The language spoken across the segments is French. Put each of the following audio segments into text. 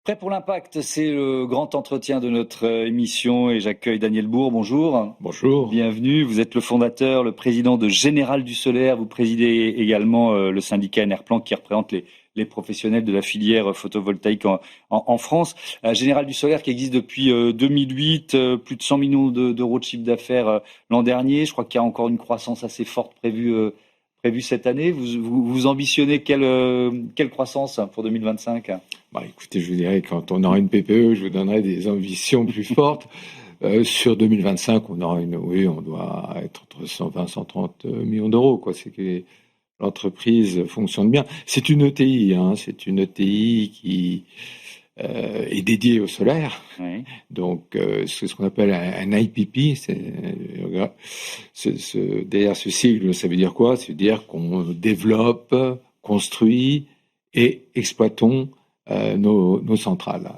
Prêt pour l'impact, c'est le grand entretien de notre émission et j'accueille Daniel Bourg. Bonjour. Bonjour. Bienvenue. Vous êtes le fondateur, le président de Général du Solaire. Vous présidez également le syndicat Enerplan qui représente les professionnels de la filière photovoltaïque en France. Général du Solaire qui existe depuis 2008, plus de 100 millions d'euros de chiffre d'affaires l'an dernier. Je crois qu'il y a encore une croissance assez forte prévue cette année. Vous ambitionnez quelle croissance pour 2025 ? Écoutez, je vous dirais, quand on aura une PPE, je vous donnerai des ambitions plus fortes. Sur 2025, on doit être entre 120 et 130 millions d'euros, quoi. C'est que l'entreprise fonctionne bien. C'est une ETI, c'est une ETI qui est dédiée au solaire. Oui. Donc, c'est ce qu'on appelle un IPP. Derrière ce sigle, ça veut dire quoi ? Ça veut dire qu'on développe, construit et exploitons nos centrales.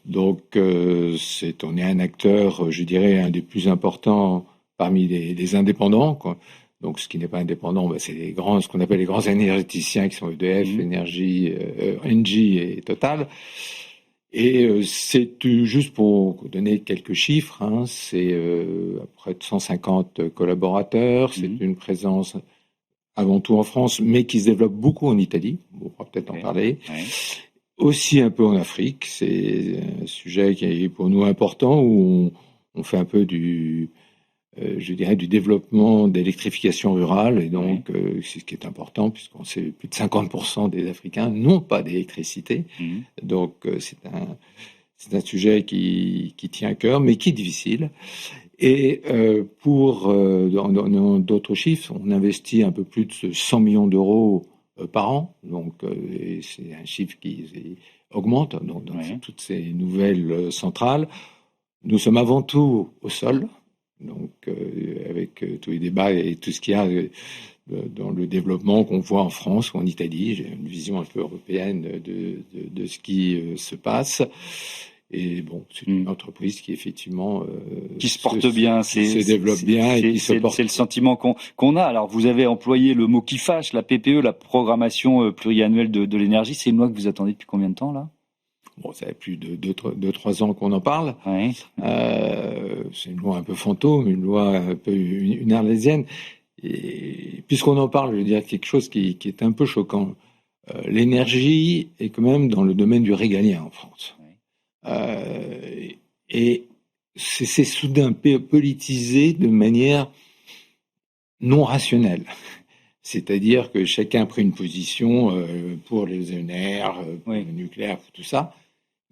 Donc, on est un acteur, je dirais, un des plus importants parmi les indépendants, quoi. Donc, ce qui n'est pas indépendant, c'est ce qu'on appelle les grands énergéticiens qui sont EDF, Engie et Total. Et c'est juste pour donner quelques chiffres, c'est près de 150 collaborateurs, c'est une présence avant tout en France, mais qui se développe beaucoup en Italie, on pourra peut-être en parler. Aussi un peu en Afrique, c'est un sujet qui est pour nous important, où on fait un peu du développement d'électrification rurale, et donc c'est ce qui est important, puisqu'on sait plus de 50% des Africains n'ont pas d'électricité. Donc c'est un sujet qui tient à cœur, mais qui est difficile. Et dans d'autres chiffres, on investit un peu plus de 100 millions d'euros par an, donc c'est un chiffre qui augmente dans toutes ces nouvelles centrales. Nous sommes avant tout au sol, donc avec tous les débats et tout ce qu'il y a dans le développement qu'on voit en France ou en Italie. J'ai une vision un peu européenne de ce qui se passe. Et bon, c'est une entreprise qui effectivement qui se porte bien, se développe bien et qui se porte. C'est le sentiment qu'on a. Alors, vous avez employé le mot qui fâche, la PPE, la programmation pluriannuelle de l'énergie. C'est une loi que vous attendez depuis combien de temps là ? Bon, ça fait plus de 2-3 ans qu'on en parle. Oui. C'est une loi un peu fantôme, une loi un peu une arlésienne. Et puisqu'on en parle, je veux dire quelque chose qui est un peu choquant. L'énergie est quand même dans le domaine du régalien en France. Et c'est soudain politisé de manière non rationnelle. C'est-à-dire que chacun a pris une position pour les ENR, pour le nucléaire, pour tout ça.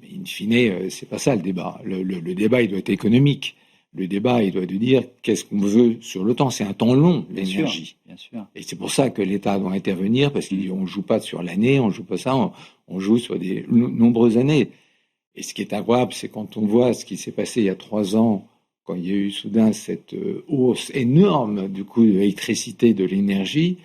Mais in fine, c'est pas ça le débat. Le débat, il doit être économique. Le débat, il doit être de dire qu'est-ce qu'on veut sur le temps. C'est un temps long, l'énergie. Bien sûr. Et c'est pour ça que l'État doit intervenir, parce qu'on ne joue pas sur l'année, on ne joue pas ça, on joue sur des nombreuses années. Et ce qui est incroyable, c'est quand on voit ce qui s'est passé il y a 3 ans, quand il y a eu soudain cette hausse énorme du coût de l'électricité, de l'énergie.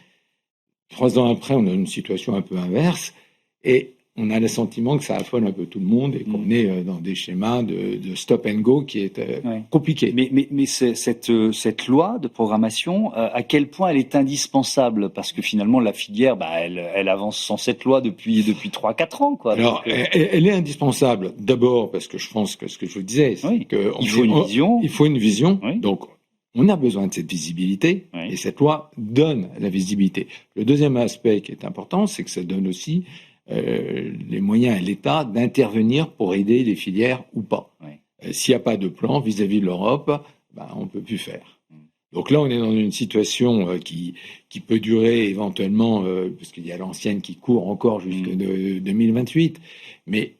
3 ans après, on a une situation un peu inverse et on a le sentiment que ça affole un peu tout le monde et qu'on est dans des schémas de stop and go qui est compliqué. Mais cette loi de programmation, à quel point elle est indispensable ? Parce que finalement, la filière, elle avance sans cette loi depuis 3-4 ans, quoi. Alors, elle est indispensable. D'abord, parce que je pense que ce que je vous disais, c'est qu'il faut une vision. Il faut une vision. Oui. Donc, on a besoin de cette visibilité et cette loi donne la visibilité. Le deuxième aspect qui est important, c'est que ça donne aussi les moyens à l'État d'intervenir pour aider les filières ou pas. S'il n'y a pas de plan vis-à-vis de l'Europe, on ne peut plus faire. Donc là, on est dans une situation qui peut durer éventuellement, parce qu'il y a l'ancienne qui court encore jusqu'en 2028, mais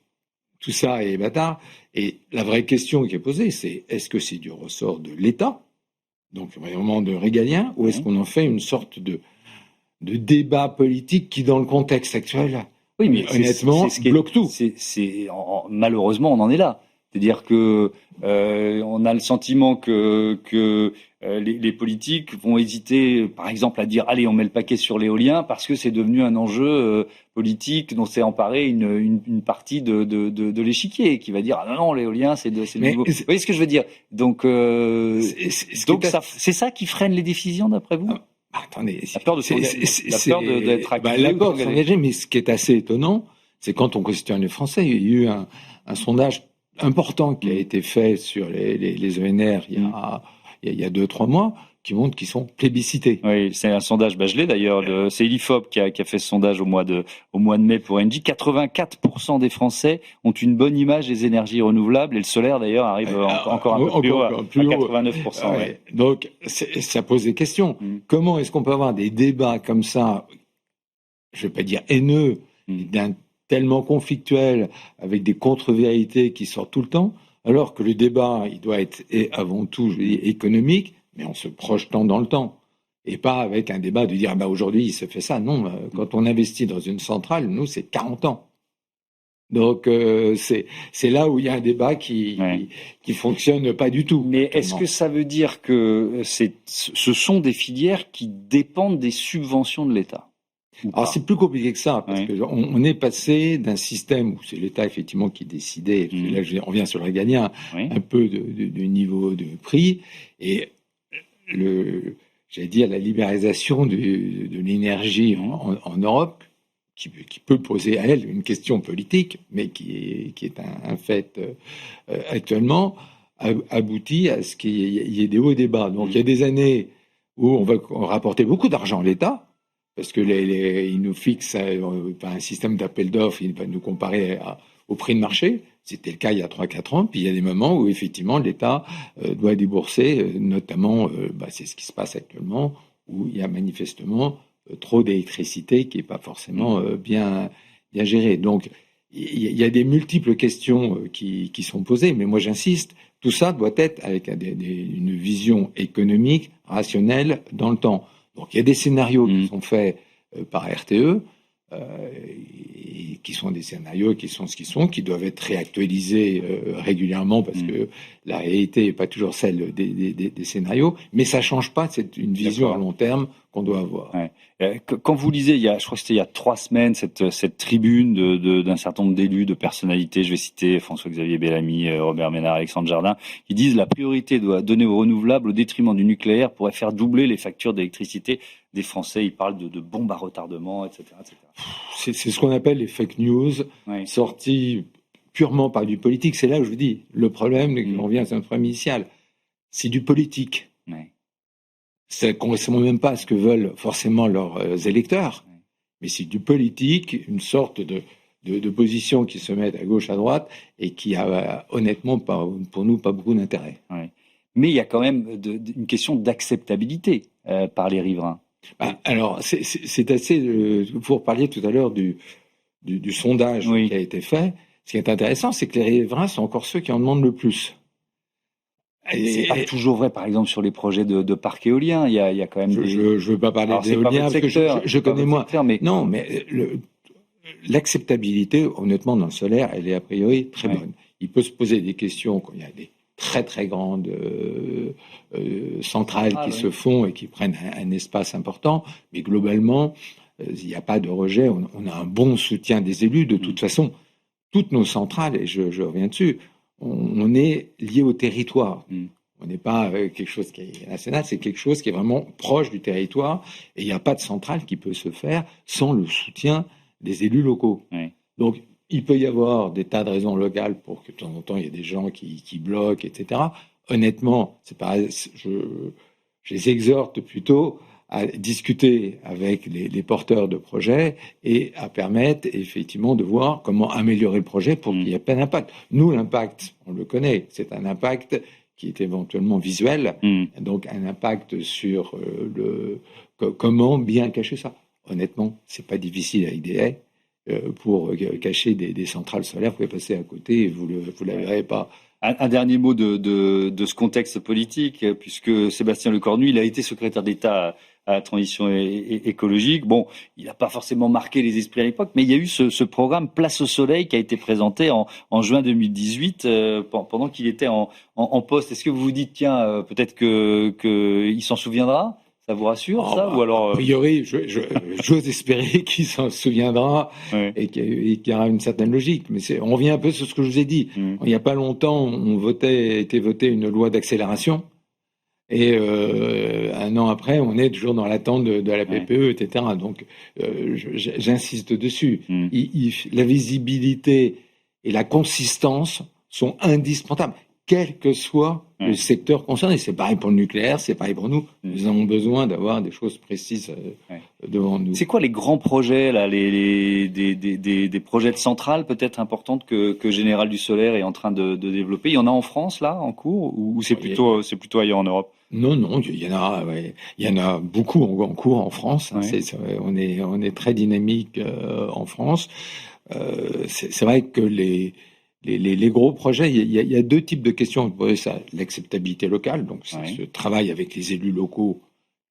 tout ça est bâtard. Et la vraie question qui est posée, c'est est-ce que c'est du ressort de l'État, donc vraiment de régalien, ou est-ce qu'on en fait une sorte de débat politique qui, dans le contexte actuel, mais honnêtement, bloque tout. Malheureusement, on en est là. C'est-à-dire que on a le sentiment que les politiques vont hésiter, par exemple, à dire « Allez, on met le paquet sur l'éolien » parce que c'est devenu un enjeu politique dont s'est emparée une partie de l'échiquier qui va dire « Ah non, l'éolien, c'est nouveau ». Vous voyez ce que je veux dire ? Donc c'est ça qui freine les décisions, d'après vous ? Attendez, la peur d'être accusé. La peur de s'engager, mais ce qui est assez étonnant, c'est quand on questionne les Français. Il y a eu un sondage important qui a été fait sur les ENR il y a 2-3 mois, qui montre qu'ils sont plébiscités. Oui, c'est un sondage Bachelet d'ailleurs. C'est Ilifop qui a fait ce sondage au mois de mai pour Engie. 84% des Français ont une bonne image des énergies renouvelables et le solaire d'ailleurs arrive encore un peu plus haut, à 89%. Ouais. Donc ça pose des questions. Comment est-ce qu'on peut avoir des débats comme ça, je ne vais pas dire haineux, tellement conflictuels, avec des contre-vérités qui sortent tout le temps, alors que le débat, il doit être avant tout, je veux dire, économique, mais en se projetant dans le temps. Et pas avec un débat de dire, aujourd'hui, il se fait ça. Non, quand on investit dans une centrale, nous, c'est 40 ans. Donc, c'est là où il y a un débat qui fonctionne pas du tout. Mais est-ce que ça veut dire que ce sont des filières qui dépendent des subventions de l'État ? Alors, c'est plus compliqué que ça, parce qu'on est passé d'un système où c'est l'État, effectivement, qui décidait, là, on revient sur le régalien, un peu du niveau de prix, et j'allais dire, la libéralisation de l'énergie en Europe, qui peut poser à elle une question politique, mais qui est un fait actuellement, aboutit à ce qu'il y ait des hauts et des bas. Donc, il y a des années où on va rapporter beaucoup d'argent à l'État, parce que il nous fixe un système d'appel d'offres, il va nous comparer au prix de marché. C'était le cas il y a 3-4 ans. Puis il y a des moments où effectivement l'État doit débourser, notamment, c'est ce qui se passe actuellement, où il y a manifestement trop d'électricité qui n'est pas forcément bien gérée. Donc il y a des multiples questions qui sont posées, mais moi j'insiste, tout ça doit être avec une vision économique, rationnelle dans le temps. Donc il y a des scénarios qui sont faits par RTE, et qui sont des scénarios qui sont ce qu'ils sont, qui doivent être réactualisés régulièrement, parce que la réalité n'est pas toujours celle des scénarios, mais ça ne change pas une vision à long terme qu'on doit avoir. Ouais. Quand vous lisez, je crois que c'était il y a 3 semaines, cette tribune d'un certain nombre d'élus, de personnalités, je vais citer François-Xavier Bellamy, Robert Ménard, Alexandre Jardin, qui disent la priorité doit donner aux renouvelables au détriment du nucléaire pourrait faire doubler les factures d'électricité des Français. Ils parlent de bombes à retardement, etc. C'est ce qu'on appelle les fake news, sorties purement par du politique. C'est là où je vous dis, le problème, on revient à notre problème initial, c'est du politique. Ça ne correspond même pas à ce que veulent forcément leurs électeurs, mais c'est du politique, une sorte de position qui se met à gauche, à droite, et qui a honnêtement, pour nous, pas beaucoup d'intérêt. Mais il y a quand même une question d'acceptabilité par les riverains. Alors, c'est assez... Vous parliez tout à l'heure du sondage qui a été fait. Ce qui est intéressant, c'est que les riverains sont encore ceux qui en demandent le plus. C'est pas toujours vrai, par exemple, sur les projets de parcs éoliens. Il y a quand même je ne veux pas parler d'éolien, parce que je connais moins. Secteur, mais... Non, mais l'acceptabilité, honnêtement, dans le solaire, elle est a priori très bonne. Il peut se poser des questions quand il y a des très très grandes centrales qui se font et qui prennent un espace important, mais globalement, il n'y a pas de rejet. On a un bon soutien des élus. De toute façon, toutes nos centrales, et je reviens dessus, on est lié au territoire. On n'est pas quelque chose qui est national, c'est quelque chose qui est vraiment proche du territoire, et il n'y a pas de centrale qui peut se faire sans le soutien des élus locaux. Donc, il peut y avoir des tas de raisons locales pour que de temps en temps, il y ait des gens qui bloquent, etc. Honnêtement, c'est pareil, je les exhorte plutôt à discuter avec les porteurs de projets et à permettre effectivement de voir comment améliorer le projet pour qu'il n'y ait pas d'impact. Nous, l'impact, on le connaît, c'est un impact qui est éventuellement visuel, donc un impact sur comment bien cacher ça. Honnêtement, c'est pas difficile avec des haies. Pour cacher des centrales solaires, vous pouvez passer à côté et vous la verrez pas. Un dernier mot de ce contexte politique, puisque Sébastien Lecornu, il a été secrétaire d'État à la transition écologique. Bon, il n'a pas forcément marqué les esprits à l'époque, mais il y a eu ce programme Place au Soleil qui a été présenté en juin 2018 pendant qu'il était en poste. Est-ce que vous vous dites, tiens, peut-être qu'il s'en souviendra ? Ça vous rassure, ça ou alors, A priori, j'ose espérer qu'il s'en souviendra et qu'il y aura une certaine logique. Mais on revient un peu sur ce que je vous ai dit. Il n'y a pas longtemps, a été votée une loi d'accélération Et un an après, on est toujours dans l'attente de la PPE, etc. Donc, j'insiste dessus. La visibilité et la consistance sont indispensables, quel que soit le secteur concerné. C'est pareil pour le nucléaire, c'est pareil pour nous. Nous avons besoin d'avoir des choses précises devant nous. C'est quoi les grands projets, là, des projets de centrales peut-être importantes que Général du Solaire est en train de développer? Il y en a en France, là, en cours, ou c'est plutôt ailleurs en Europe? Non, il y en a beaucoup en cours en France. Hein. On est très dynamique en France. C'est vrai que les gros projets, il y a deux types de questions. Ça, l'acceptabilité locale, donc c'est ce travail avec les élus locaux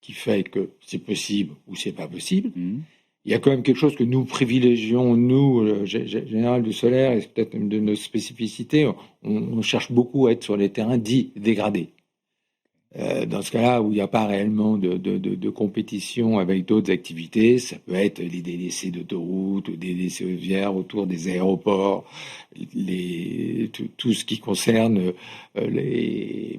qui fait que c'est possible ou c'est pas possible. Il y a quand même quelque chose que nous privilégions, nous, Général du Solaire, et c'est peut-être une de nos spécificités. On cherche beaucoup à être sur les terrains dits dégradés. Dans ce cas-là, où il n'y a pas réellement de compétition avec d'autres activités, ça peut être les délaissés d'autoroutes, des délaissés ferroviaires autour des aéroports, tout ce qui concerne les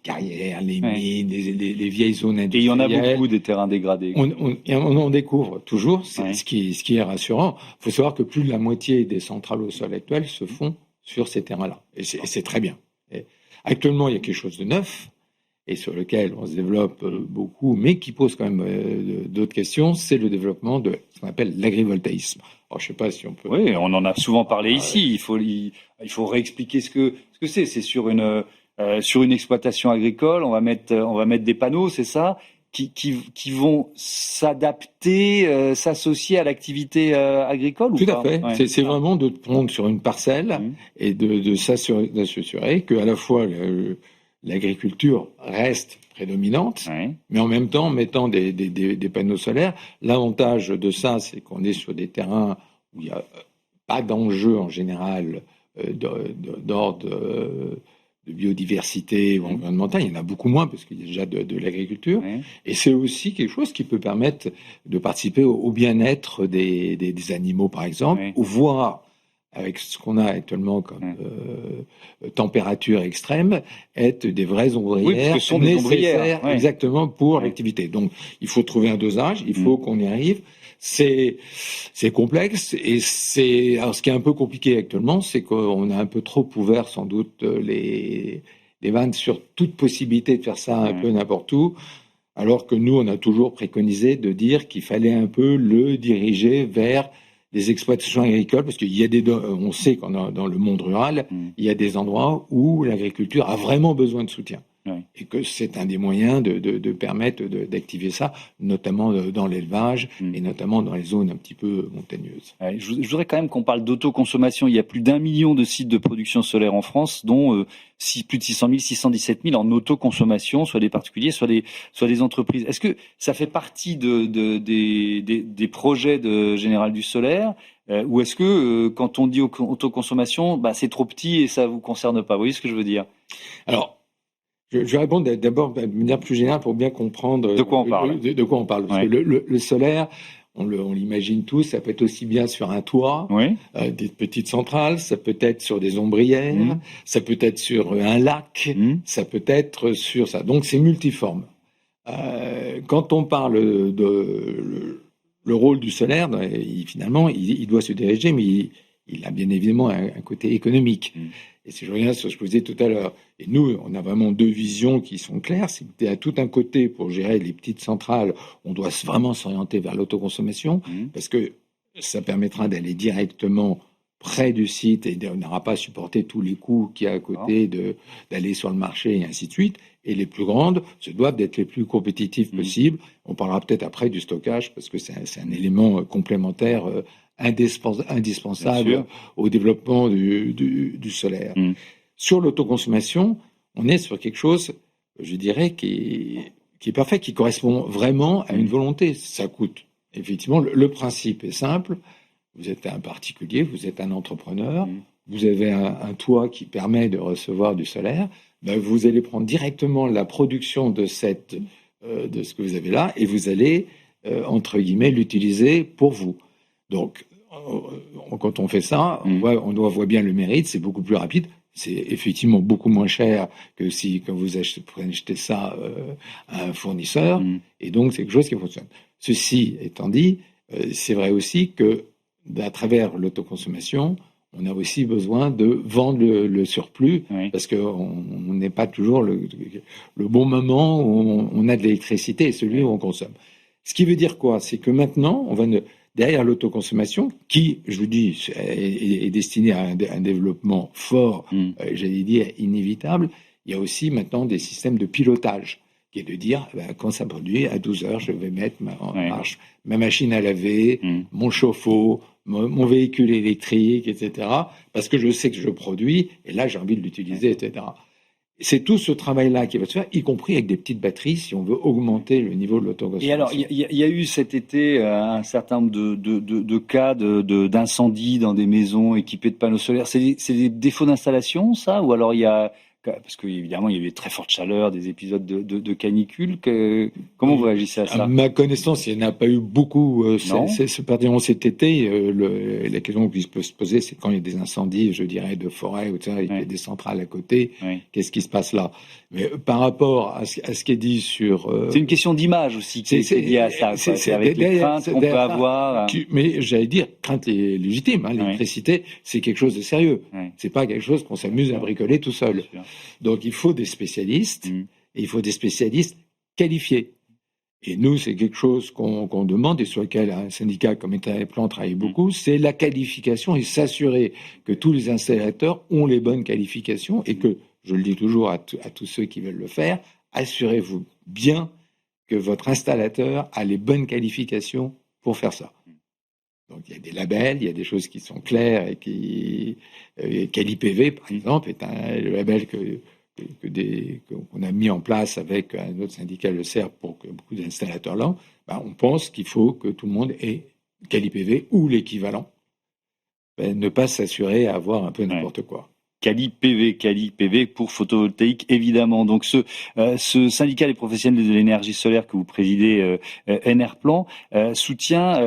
carrières, les mines, les vieilles zones industrielles. Et il y en a beaucoup des terrains dégradés. On en découvre toujours, ce qui est rassurant. Il faut savoir que plus de la moitié des centrales au sol actuelles se font sur ces terrains-là. Et c'est très bien. Et actuellement, il y a quelque chose de neuf, et sur lequel on se développe beaucoup, mais qui pose quand même d'autres questions, c'est le développement de ce qu'on appelle l'agrivoltaïsme. Alors, je ne sais pas si on peut... Oui, on en a souvent parlé ici. Il faut réexpliquer ce que c'est. C'est sur une exploitation agricole, on va mettre des panneaux, c'est ça, qui vont s'adapter, s'associer à l'activité agricole, ou Tout pas? à fait. Ouais. C'est vraiment de prendre sur une parcelle et de s'assurer qu'à la fois l'agriculture reste prédominante, mais en même temps, mettant des panneaux solaires. L'avantage de ça, c'est qu'on est sur des terrains où il n'y a pas d'enjeu en général d'ordre de biodiversité ou environnemental. Il y en a beaucoup moins parce qu'il y a déjà de l'agriculture. Et c'est aussi quelque chose qui peut permettre de participer au bien-être des animaux, par exemple, ou voire, avec ce qu'on a actuellement comme température extrême, être des vraies ombrières nécessaires exactement pour l'activité. Donc, il faut trouver un dosage, il faut qu'on y arrive. C'est complexe, et alors ce qui est un peu compliqué actuellement, c'est qu'on a un peu trop ouvert sans doute les vannes sur toute possibilité de faire ça un peu n'importe où, alors que nous, on a toujours préconisé de dire qu'il fallait un peu le diriger vers des exploitations agricoles, parce qu'il y a on sait qu'on dans le monde rural, il y a des endroits où l'agriculture a vraiment besoin de soutien. Et que c'est un des moyens de permettre d'activer ça, notamment dans l'élevage et notamment dans les zones un petit peu montagneuses. Je voudrais quand même qu'on parle d'autoconsommation. Il y a plus d'1 million de sites de production solaire en France, dont plus de 600 000, 617 000 en autoconsommation, soit des particuliers, soit des entreprises. Est-ce que ça fait partie des projets de Général du Solaire, ou est-ce que quand on dit autoconsommation, c'est trop petit et ça vous concerne pas? Vous voyez ce que je veux dire? Alors, je vais répondre d'abord de manière plus générale pour bien comprendre de quoi on parle. De quoi on parle. Parce que le solaire, on l'imagine tous, ça peut être aussi bien sur un toit, des petites centrales, ça peut être sur des ombrières, ça peut être sur un lac, ça peut être sur ça. Donc c'est multiforme. Quand on parle le rôle du solaire, finalement, il doit se diriger, mais il a bien évidemment un côté économique. Et si je reviens sur ce que je vous disais tout à l'heure, et nous, on a vraiment deux visions qui sont claires. C'est qu'à tout un côté, pour gérer les petites centrales, on doit vraiment s'orienter vers l'autoconsommation, parce que ça permettra d'aller directement près du site et on n'aura pas à supporter tous les coûts qu'il y a à côté d'aller sur le marché et ainsi de suite. Et les plus grandes se doivent d'être les plus compétitives possibles. On parlera peut-être après du stockage, parce que c'est un élément complémentaire indispensable au développement du solaire. Sur l'autoconsommation, on est sur quelque chose, je dirais, qui est parfait, qui correspond vraiment à une volonté. Ça coûte. Effectivement, le principe est simple. Vous êtes un particulier, vous êtes un entrepreneur, vous avez un toit qui permet de recevoir du solaire, vous allez prendre directement la production de ce que vous avez là et vous allez, entre guillemets, l'utiliser pour vous. Donc, quand on fait ça, on voit bien le mérite, c'est beaucoup plus rapide. c'est effectivement beaucoup moins cher que quand vous achetez ça à un fournisseur, et donc c'est quelque chose qui fonctionne. Ceci étant dit, c'est vrai aussi que à travers l'autoconsommation, on a aussi besoin de vendre le surplus, parce qu'on n'est pas toujours le bon moment où on a de l'électricité, celui où on consomme. Ce qui veut dire quoi? C'est que maintenant, derrière l'autoconsommation, qui, je vous dis, est destinée à un développement fort, j'allais dire inévitable, il y a aussi maintenant des systèmes de pilotage, qui est de dire, quand ça produit, à 12 heures, je vais mettre en marche ma machine à laver, mon chauffe-eau, mon véhicule électrique, etc. Parce que je sais que je produis, et là, j'ai envie de l'utiliser, etc. C'est tout ce travail-là qui va se faire, y compris avec des petites batteries, si on veut augmenter le niveau de l'autoconsommation. Et alors, il y a eu cet été un certain nombre de cas d'incendies dans des maisons équipées de panneaux solaires. C'est des défauts d'installation, ça? Ou alors il y a... Parce qu'évidemment, il y a eu des très fortes chaleurs, des épisodes de canicule. Comment vous réagissez à ça? À ma connaissance, il n'y en a pas eu beaucoup. Particulièrement cet été, la question qui peut se poser, c'est quand il y a des incendies, je dirais, de forêt, ou il y a des centrales à côté, qu'est-ce qui se passe là? Mais par rapport à ce qui est dit sur... c'est une question d'image aussi qui est liée à ça. C'est avec les craintes qu'on peut avoir. Mais j'allais dire, crainte légitime. L'électricité, c'est quelque chose de sérieux. C'est pas quelque chose qu'on s'amuse à bricoler tout seul. Donc il faut des spécialistes, et il faut des spécialistes qualifiés. Et nous, c'est quelque chose qu'on demande et sur lequel un syndicat comme État-Plan travaille beaucoup, c'est la qualification et s'assurer que tous les installateurs ont les bonnes qualifications et que, je le dis toujours à tous ceux qui veulent le faire, assurez-vous bien que votre installateur a les bonnes qualifications pour faire ça. Donc il y a des labels, il y a des choses qui sont claires et qui... CaliPV, par exemple, est le label qu'on a mis en place avec un autre syndicat, le CERP, pour que beaucoup d'installateurs là, on pense qu'il faut que tout le monde ait CaliPV ou l'équivalent, ne pas s'assurer à avoir un peu n'importe quoi. CaliPV pour photovoltaïque, évidemment. Donc ce syndicat des professionnels de l'énergie solaire que vous présidez, Enerplan, soutient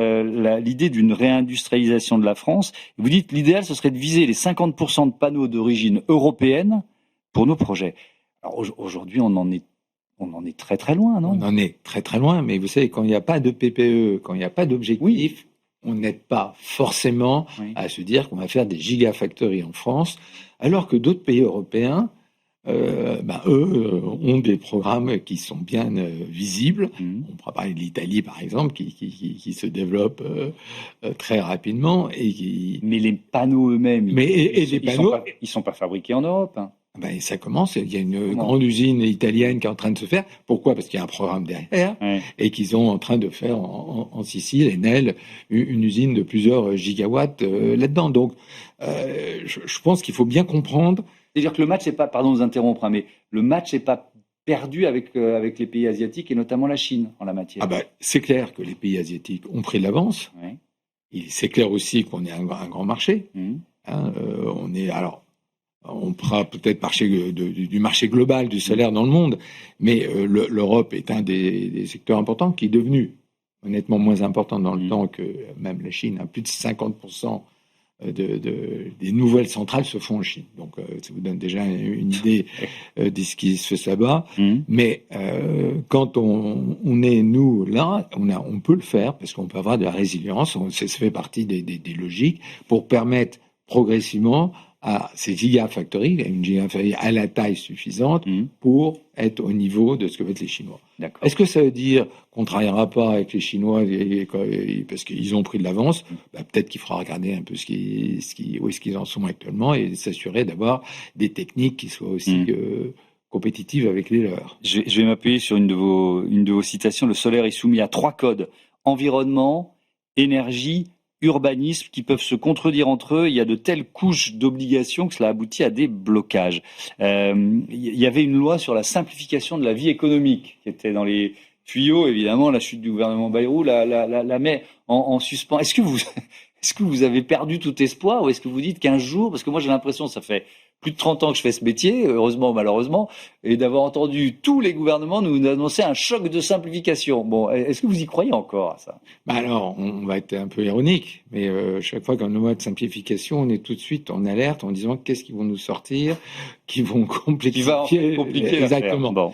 l'idée d'une réindustrialisation de la France. Vous dites l'idéal, ce serait de viser les 50% de panneaux d'origine européenne pour nos projets. Alors aujourd'hui, on en est très très loin, non? On en est très très loin, mais vous savez, quand il n'y a pas de PPE, quand il n'y a pas d'objectif, on n'aide pas forcément à se dire qu'on va faire des gigafactories en France, alors que d'autres pays européens, eux, ont des programmes qui sont bien visibles. On pourra parler de l'Italie, par exemple, qui se développe très rapidement. Mais les panneaux eux-mêmes, ils sont pas fabriqués en Europe, hein. Ça commence. Il y a une grande usine italienne qui est en train de se faire. Pourquoi? Parce qu'il y a un programme derrière et qu'ils sont en train de faire en Sicile, Enel, une usine de plusieurs gigawatts là-dedans. Donc, je pense qu'il faut bien comprendre. C'est-à-dire que le match n'est pas, pardon de vous interrompre, mais le match n'est pas perdu avec les pays asiatiques et notamment la Chine en la matière. C'est clair que les pays asiatiques ont pris de l'avance. C'est clair aussi qu'on est un grand marché. On prend peut-être du marché global du solaire dans le monde, mais l'Europe est un des secteurs importants qui est devenu honnêtement moins important dans le temps que même la Chine. Plus de 50% des nouvelles centrales se font en Chine. Donc ça vous donne déjà une idée de ce qui se fait là-bas. Mais quand on est, nous, là, on peut le faire parce qu'on peut avoir de la résilience. Ça fait partie des logiques pour permettre progressivement à ces gigafactories, une gigafactory à la taille suffisante pour être au niveau de ce que veulent les Chinois. D'accord. Est-ce que ça veut dire qu'on ne travaillera pas avec les Chinois parce qu'ils ont pris de l'avance? Peut-être qu'il faudra regarder un peu où est-ce qu'ils en sont actuellement et s'assurer d'avoir des techniques qui soient aussi compétitives avec les leurs. Je vais m'appuyer sur une de vos citations. Le solaire est soumis à 3 codes: environnement, énergie, urbanisme, qui peuvent se contredire entre eux. Il y a de telles couches d'obligations que cela aboutit à des blocages. Il y avait une loi sur la simplification de la vie économique qui était dans les tuyaux. Évidemment, la chute du gouvernement Bayrou la met en suspens. Est-ce Est-ce que vous avez perdu tout espoir ou est-ce que vous dites qu'un jour, parce que moi j'ai l'impression, ça fait plus de 30 ans que je fais ce métier, heureusement ou malheureusement, et d'avoir entendu tous les gouvernements nous annoncer un choc de simplification. Bon, est-ce que vous y croyez encore à ça? Alors, on va être un peu ironique, mais chaque fois qu'on nous voit de simplification, on est tout de suite en alerte en disant qu'est-ce qu'ils vont nous sortir, qui vont Qui va compliquer exactement. Bon.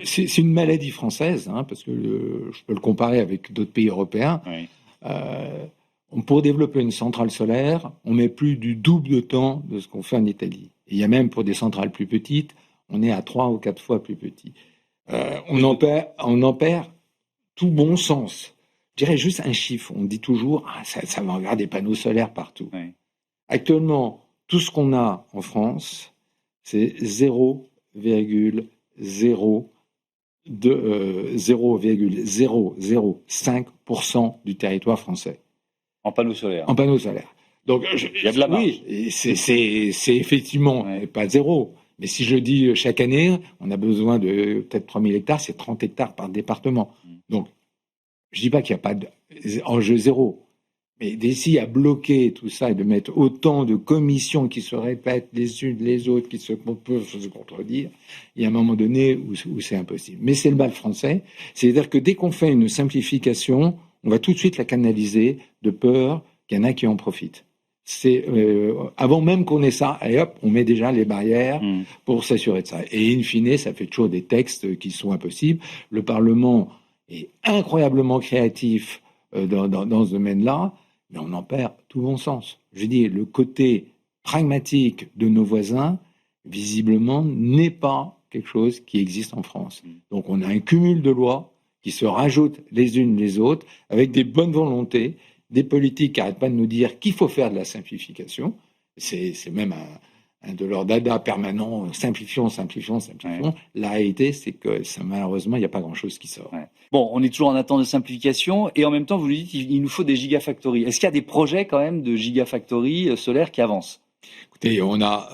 C'est une maladie française, parce que je peux le comparer avec d'autres pays européens. Oui. Pour développer une centrale solaire, on met plus du double de temps de ce qu'on fait en Italie. Et il y a même pour des centrales plus petites, on est à 3 ou 4 fois plus petit. On en perd tout bon sens. Je dirais juste un chiffre. On dit toujours, ça va avoir des panneaux solaires partout. Oui. Actuellement, tout ce qu'on a en France, c'est 0,005% du territoire français. En panneaux solaires. En panneaux solaires. Donc, il y a de la marge. Oui, c'est effectivement pas zéro. Mais si je dis chaque année, on a besoin de peut-être 3000 hectares, c'est 30 hectares par département. Donc, je dis pas qu'il n'y a pas d'enjeu zéro. Mais d'ici à bloquer tout ça et de mettre autant de commissions qui se répètent les unes les autres, qui peuvent se contredire, il y a un moment donné où c'est impossible. Mais c'est le mal français. C'est-à-dire que dès qu'on fait une simplification, on va tout de suite la canaliser de peur qu'il y en a qui en profitent. C'est avant même qu'on ait ça, et hop, on met déjà les barrières pour s'assurer de ça. Et in fine, ça fait toujours des textes qui sont impossibles. Le Parlement est incroyablement créatif dans ce domaine-là, mais on en perd tout bon sens. Je dis, le côté pragmatique de nos voisins, visiblement, n'est pas quelque chose qui existe en France. Donc on a un cumul de lois qui se rajoutent les unes les autres, avec des bonnes volontés, des politiques qui n'arrêtent pas de nous dire qu'il faut faire de la simplification. C'est même un de leurs dada permanents, simplifions. Ouais. La réalité, c'est que malheureusement, il n'y a pas grand-chose qui sort. Ouais. Bon, on est toujours en attente de simplification, et en même temps, vous nous dites qu'il nous faut des gigafactories. Est-ce qu'il y a des projets quand même de gigafactories solaires qui avancent? Écoutez, on a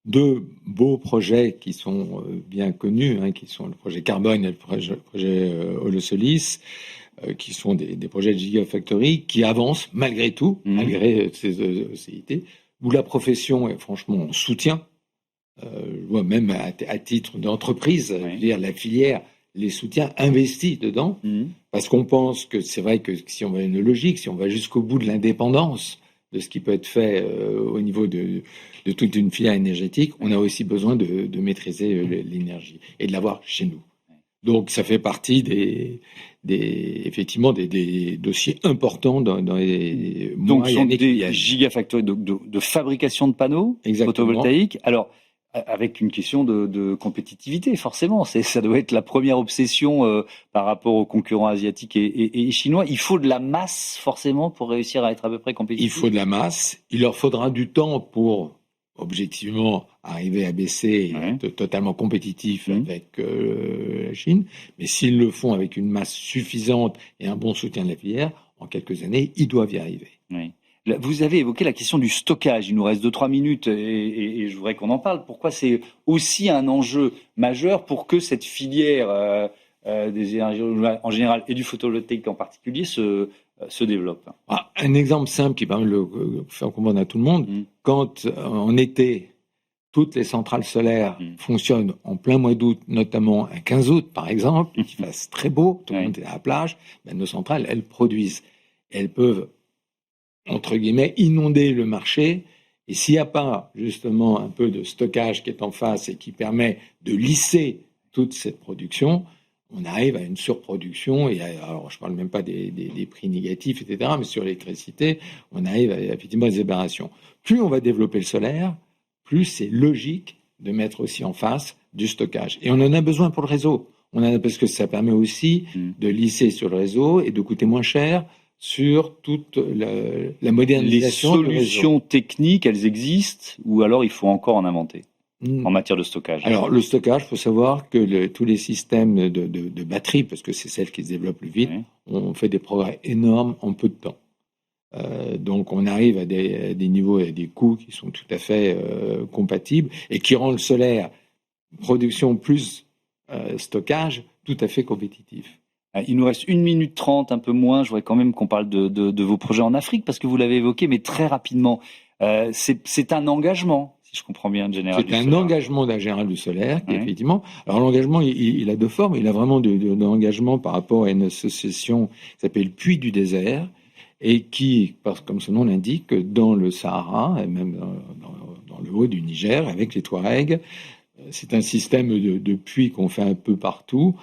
2 beaux projets qui sont bien connus, qui sont le projet Carbone et le projet Holosolis, qui sont des projets de gigafactory qui avancent malgré tout, malgré ces océanités, où la profession est franchement en soutien, même à titre d'entreprise, je veux dire, la filière les soutient, investit dedans, parce qu'on pense que c'est vrai que si on va une logique, si on va jusqu'au bout de l'indépendance de ce qui peut être fait au niveau de toute une filière énergétique, on a aussi besoin de maîtriser l'énergie et de l'avoir chez nous. Donc, ça fait partie effectivement des dossiers importants dans les mois. Donc, ce sont des gigafactories de fabrication de panneaux photovoltaïques. Alors, avec une question de compétitivité, forcément. Ça doit être la première obsession par rapport aux concurrents asiatiques et chinois. Il faut de la masse, forcément, pour réussir à être à peu près compétitif. Il faut de la masse. Il leur faudra du temps pour objectivement arriver à baisser et être totalement compétitif avec la Chine. Mais s'ils le font avec une masse suffisante et un bon soutien de la filière, en quelques années, ils doivent y arriver. Oui. Vous avez évoqué la question du stockage. Il nous reste 2-3 minutes et je voudrais qu'on en parle. Pourquoi c'est aussi un enjeu majeur pour que cette filière des énergies en général et du photovoltaïque en particulier se développe? Un exemple simple qui permet de faire comprendre à tout le monde. Quand en été, toutes les centrales solaires fonctionnent en plein mois d'août, notamment un 15 août par exemple, qu'il fasse très beau, tout le monde est à la plage, nos centrales, elles produisent. Elles peuvent, entre guillemets, inonder le marché. Et s'il n'y a pas justement un peu de stockage qui est en face et qui permet de lisser toute cette production, on arrive à une surproduction. Et alors, je ne parle même pas des prix négatifs, etc., mais sur l'électricité, on arrive effectivement à des aberrations. Plus on va développer le solaire, plus c'est logique de mettre aussi en face du stockage. Et on en a besoin pour le réseau. Parce que ça permet aussi de lisser sur le réseau et de coûter moins cher sur toute la modernisation. Les solutions techniques, elles existent, ou alors il faut encore en inventer en matière de stockage? Alors, le stockage, il faut savoir que tous les systèmes de batteries, parce que c'est celle qui se développe le plus vite, on fait des progrès énormes en peu de temps. Donc, on arrive à des niveaux et des coûts qui sont tout à fait compatibles et qui rendent le solaire, production plus stockage, tout à fait compétitif. Il nous reste 1 minute 30, un peu moins. Je voudrais quand même qu'on parle de vos projets en Afrique, parce que vous l'avez évoqué, mais très rapidement. C'est un engagement, si je comprends bien, de Général du C'est un Solaire. engagement d'un général du solaire, qui Oui. effectivement. Alors l'engagement, il a deux formes. Il a vraiment de l'engagement par rapport à une association qui s'appelle Puits du désert, et qui, comme son nom l'indique, dans le Sahara, et même dans le haut du Niger, avec les Touaregs, c'est un système de puits qu'on fait un peu partout,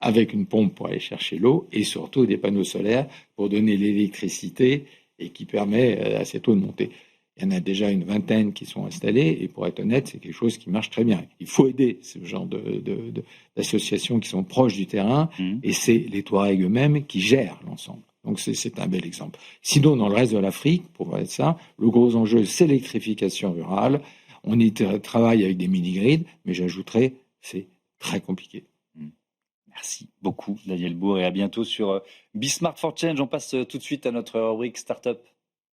avec une pompe pour aller chercher l'eau, et surtout des panneaux solaires pour donner l'électricité, et qui permet à cette eau de monter. Il y en a déjà une vingtaine qui sont installés, et pour être honnête, c'est quelque chose qui marche très bien. Il faut aider ce genre d'associations qui sont proches du terrain, et c'est les Touaregs eux-mêmes qui gèrent l'ensemble. Donc c'est un bel exemple. Sinon, dans le reste de l'Afrique, pour voir ça, le gros enjeu, c'est l'électrification rurale. On y travaille avec des mini-grids, mais j'ajouterais, c'est très compliqué. Merci beaucoup, Daniel Bourg, et à bientôt sur Be Smart for Change. On passe tout de suite à notre rubrique Startup.